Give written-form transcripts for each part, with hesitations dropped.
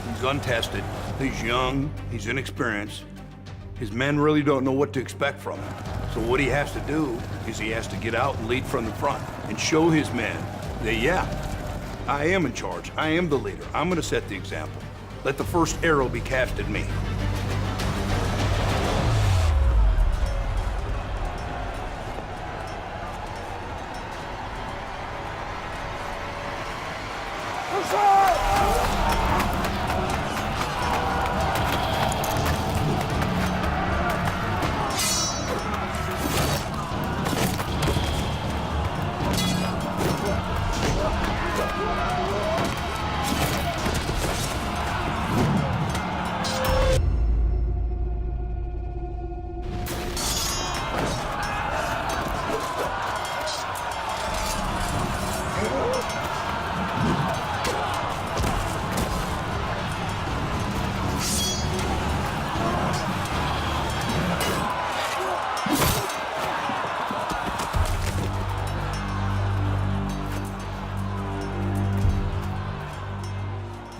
He's untested, he's young, he's inexperienced. His men really don't know what to expect from him. So what he has to do is he has to get out and lead from the front and show his men that, yeah, I am in charge, I am the leader, I'm gonna set the example. Let the first arrow be cast at me.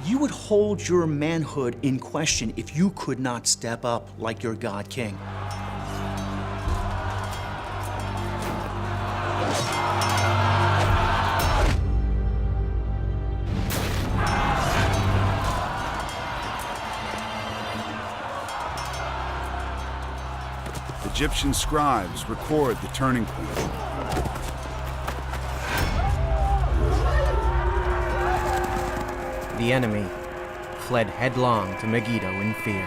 You would hold your manhood in question if you could not step up like your God King. Egyptian scribes record the turning point. The enemy fled headlong to Megiddo in fear.